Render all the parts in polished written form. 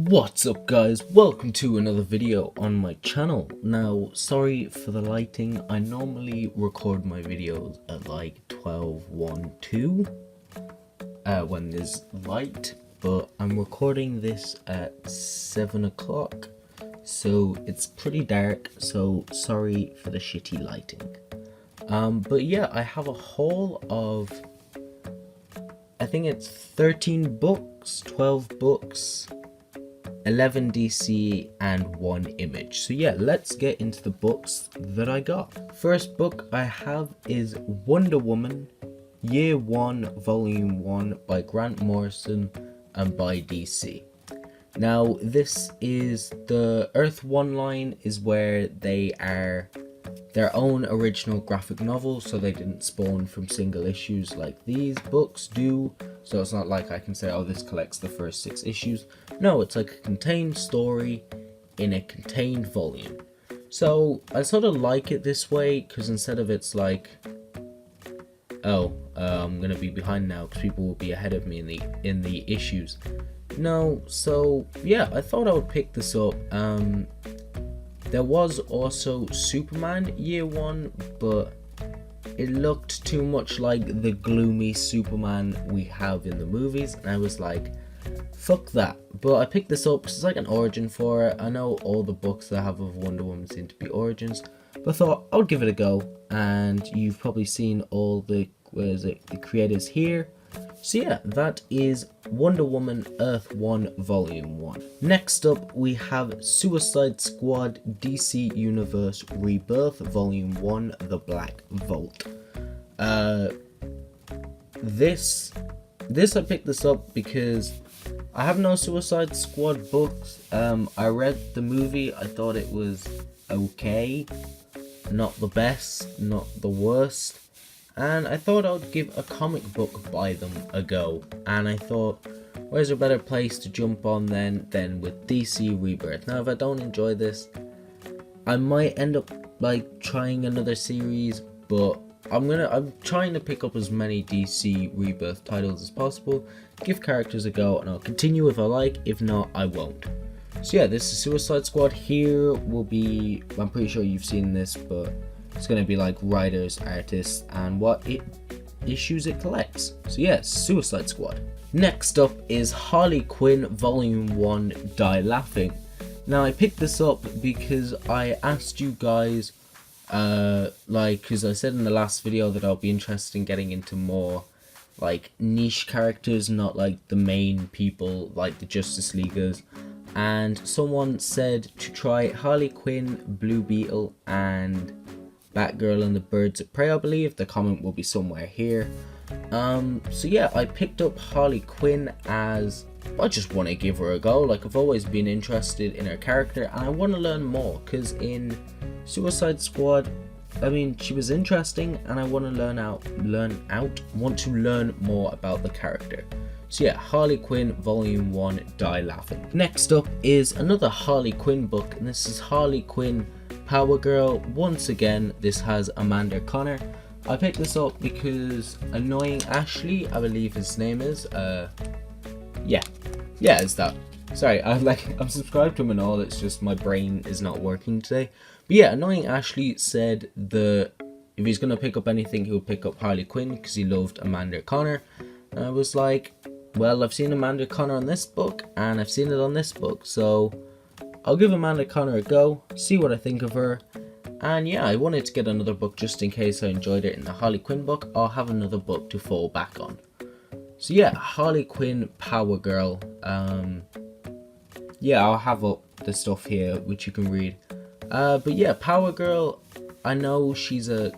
What's up guys, welcome to another video on my channel. Now sorry for the lighting, I normally record my videos at like 12, 1, 2 when there's light, but I'm recording this at 7 o'clock, so it's pretty dark, so sorry for the shitty lighting. But yeah, I have a haul of, I think it's 13 books, 12 books, 11 DC and 1 image. So yeah, let's get into the books that I got. First book I have is Wonder Woman Year 1 Volume 1 by Grant Morrison and by DC. Now this is the Earth 1 line, is where they are their own original graphic novel, so they didn't spawn from single issues like these books do. So it's not like I can say, oh, this collects the first 6 issues. No, it's like a contained story in a contained volume. So I sort of like it this way, because instead of it's like, oh, I'm gonna be behind now because people will be ahead of me in the issues. No, so yeah, I thought I would pick this up. There was also Superman Year 1, but it looked too much like the gloomy Superman we have in the movies, and I was like, fuck that. But I picked this up because it's like an origin for it. I know all the books that I have of Wonder Woman seem to be origins, but I thought I would give it a go, and you've probably seen all the, the creators here. So yeah, that is Wonder Woman Earth 1 Volume 1. Next up we have Suicide Squad DC Universe Rebirth Volume 1 The Black Vault. This I picked this up because I have no Suicide Squad books. I read the movie, I thought it was okay, not the best, not the worst. And I thought I would give a comic book by them a go, and I thought, where's a better place to jump on than with DC Rebirth. Now if I don't enjoy this, I might end up like trying another series, but I'm trying to pick up as many DC Rebirth titles as possible, give characters a go, and I'll continue if I like, if not I won't. So yeah, this is Suicide Squad. Here will be, I'm pretty sure you've seen this, but it's going to be like writers, artists, and what issues it collects. So yeah, Suicide Squad. Next up is Harley Quinn Volume 1 Die Laughing. Now I picked this up because I asked you guys, because I said in the last video that I'll be interested in getting into more like niche characters, not like the main people like the Justice Leaguers. And someone said to try Harley Quinn, Blue Beetle, and Batgirl and the Birds of Prey, I believe. The comment will be somewhere here. So yeah, I picked up Harley Quinn as I just want to give her a go. Like, I've always been interested in her character and I want to learn more, because in Suicide Squad, I mean, she was interesting and I want to want to learn more about the character. So yeah, Harley Quinn Volume 1 Die Laughing. Next up is another Harley Quinn book, and this is Harley Quinn Power Girl. Once again, this has Amanda Conner. I picked this up because Annoying Ashley, I believe his name is, yeah, it's that. Sorry, I'm subscribed to him and all, it's just my brain is not working today. But yeah, Annoying Ashley said that if he's gonna pick up anything, he would pick up Harley Quinn because he loved Amanda Conner. And I was like, well, I've seen Amanda Conner on this book and I've seen it on this book, so I'll give Amanda Conner a go, see what I think of her. And yeah, I wanted to get another book just in case I enjoyed it in the Harley Quinn book. I'll have another book to fall back on. So yeah, Harley Quinn Power Girl. Yeah, I'll have up the stuff here which you can read. But yeah, Power Girl, I know she's a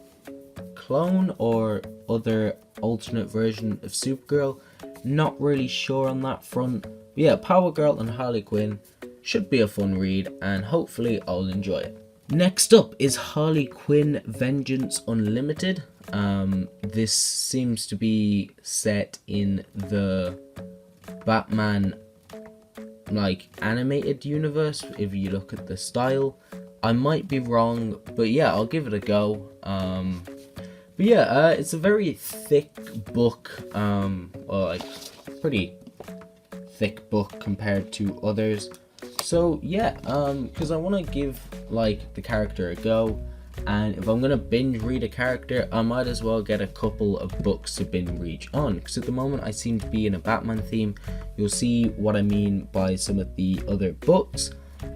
clone or other alternate version of Supergirl. Not really sure on that front. But yeah, Power Girl and Harley Quinn should be a fun read, and hopefully I'll enjoy it. Next up is Harley Quinn Vengeance Unlimited. This seems to be set in the Batman like animated universe if you look at the style. I might be wrong, but yeah, I'll give it a go. But yeah, it's a very thick book, or like pretty thick book compared to others. So yeah, because I want to give like the character a go, and if I'm gonna binge read a character, I might as well get a couple of books to binge read on, because at the moment I seem to be in a Batman theme. You'll see what I mean by some of the other books.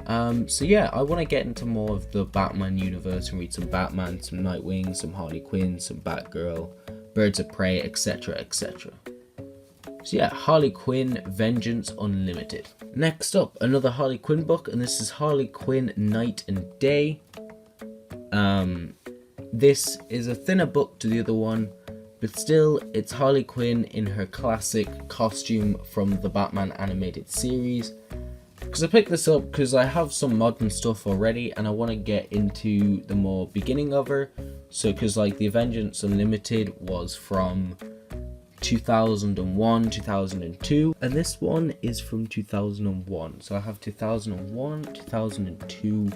So yeah, I want to get into more of the Batman universe and read some Batman, some Nightwing, some Harley Quinn, some Batgirl, Birds of Prey, etc, etc. So yeah, Harley Quinn Vengeance Unlimited. Next up, another Harley Quinn book, and this is Harley Quinn Night and Day. This is a thinner book to the other one, but still, it's Harley Quinn in her classic costume from the Batman animated series. Because I picked this up because I have some modern stuff already, and I want to get into the more beginning of her. So, because like the Vengeance Unlimited was from 2001, 2002, and this one is from 2001. So I have 2001, 2002.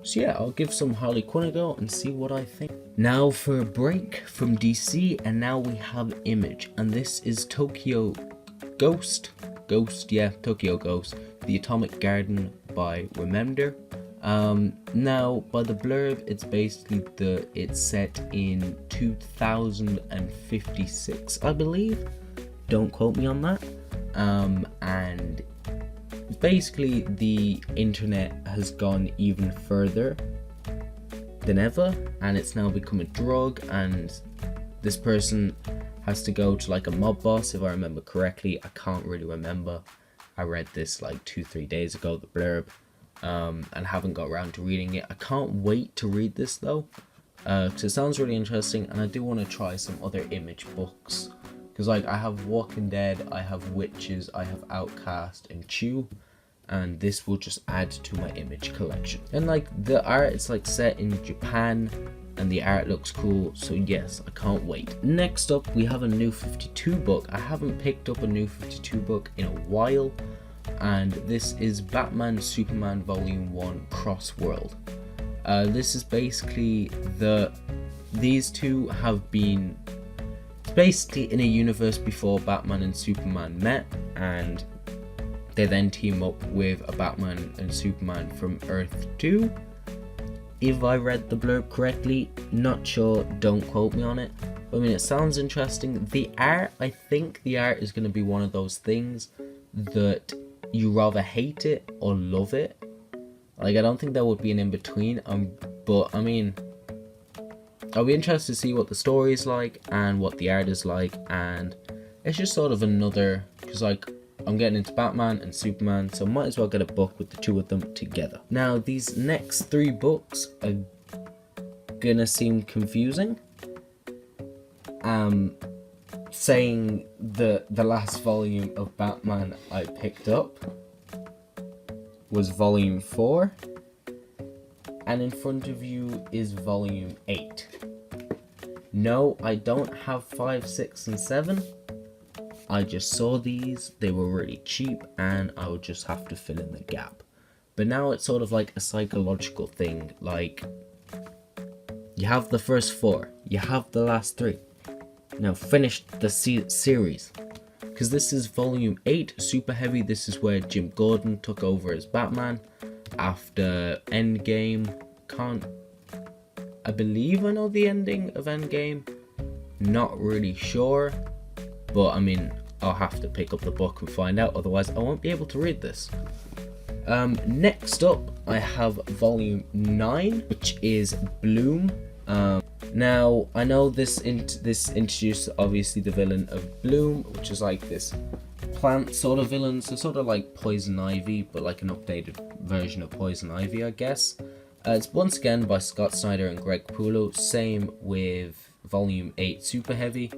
So yeah, I'll give some Harley Quinn a go and see what I think. Now for a break from DC, and now we have Image, and this is Tokyo Ghost, Tokyo Ghost, The Atomic Garden by Remender. Now by the blurb, it's basically it's set in 2056, I believe. Don't quote me on that. And basically the internet has gone even further than ever, and it's now become a drug, and this person has to go to like a mob boss, if I remember correctly. I can't really remember. I read this like 2-3 days ago, the blurb, and haven't got around to reading it. I can't wait to read this though, because it sounds really interesting, and I do want to try some other Image books, because like I have Walking Dead, I have Witches, I have Outcast and Chew, and this will just add to my Image collection. And like the art, it's like set in Japan, and the art looks cool, so yes, I can't wait. Next up, we have a New 52 book. I haven't picked up a New 52 book in a while, and this is Batman Superman Volume 1 Cross World. This is basically these two have been, it's basically in a universe before Batman and Superman met, and they then team up with a Batman and Superman from Earth 2. If I read the blurb correctly, not sure, don't quote me on it. But I mean, it sounds interesting. The art, I think the art is going to be one of those things that you rather hate it or love it. Like, I don't think there would be an in-between. But I mean, I'll be interested to see what the story is like and what the art is like. And it's just sort of another, because like, I'm getting into Batman and Superman, so might as well get a book with the two of them together. Now, these next 3 books are gonna seem confusing. Saying the last volume of Batman I picked up was volume 4, and in front of you is volume 8. No, I don't have 5, 6, and 7. I just saw these, they were really cheap, and I would just have to fill in the gap. But now it's sort of like a psychological thing, like, you have the first 4, you have the last 3, now finish the series. Because this is volume 8, super heavy. This is where Jim Gordon took over as Batman after Endgame. I believe I know the ending of Endgame, not really sure. But I mean, I'll have to pick up the book and find out, otherwise I won't be able to read this. Next up, I have volume 9, which is Bloom. Now, I know this introduced obviously the villain of Bloom, which is like this plant sort of villain, so sort of like Poison Ivy, but like an updated version of Poison Ivy, I guess. It's once again by Scott Snyder and Greg Capullo, same with volume 8 Super Heavy.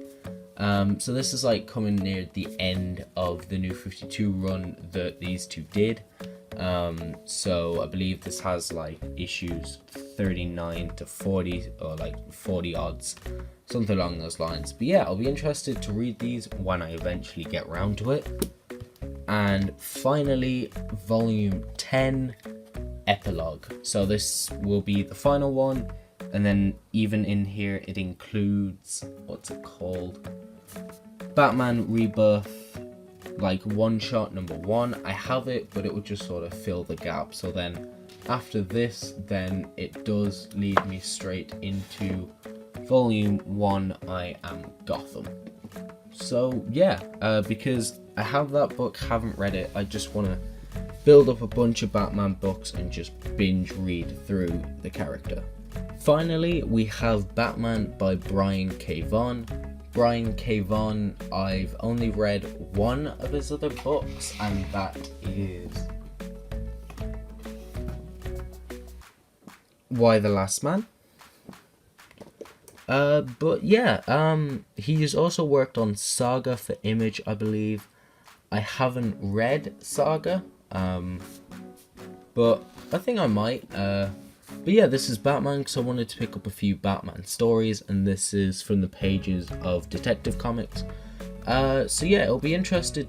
So this is like coming near the end of the New 52 run that these two did. So I believe this has like issues 39 to 40 or like 40 odds, something along those lines. But yeah, I'll be interested to read these when I eventually get round to it. And finally, volume 10 Epilogue. So this will be the final one, and then even in here it includes, what's it called? Batman Rebirth like one shot number 1. I have it, but it would just sort of fill the gap. So then after this, then it does lead me straight into volume 1, I Am Gotham. So yeah, because I have that book, haven't read it, I just want to build up a bunch of Batman books and just binge read through the character. Finally, we have Batman by Brian K. Vaughan. Brian K. Vaughan, I've only read one of his other books, and that is Y: The Last Man. But yeah, he's also worked on Saga for Image, I believe. I haven't read Saga, but I think I might. But yeah, this is Batman because I wanted to pick up a few Batman stories, and this is from the pages of Detective Comics. So yeah, it'll be interesting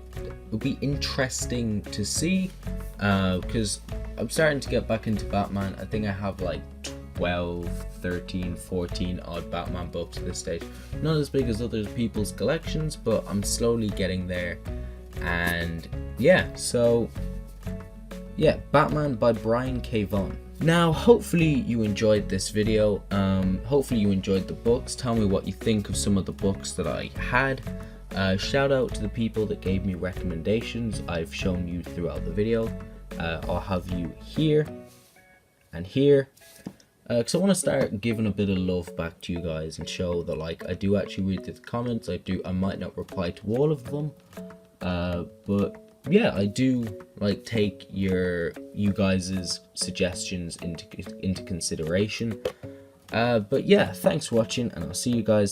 to see, because I'm starting to get back into Batman. I think I have like 12, 13, 14 odd Batman books at this stage. Not as big as other people's collections, but I'm slowly getting there. And yeah, so yeah, Batman by Brian K. Vaughan. Now, hopefully you enjoyed this video. Hopefully you enjoyed the books. Tell me what you think of some of the books that I had. Shout out to the people that gave me recommendations. I've shown you throughout the video. I'll have you here and here, because I want to start giving a bit of love back to you guys and show that, like, I do actually read the comments. I might not reply to all of them, but yeah, I do like take you guys' suggestions into consideration. But yeah, thanks for watching, and I'll see you guys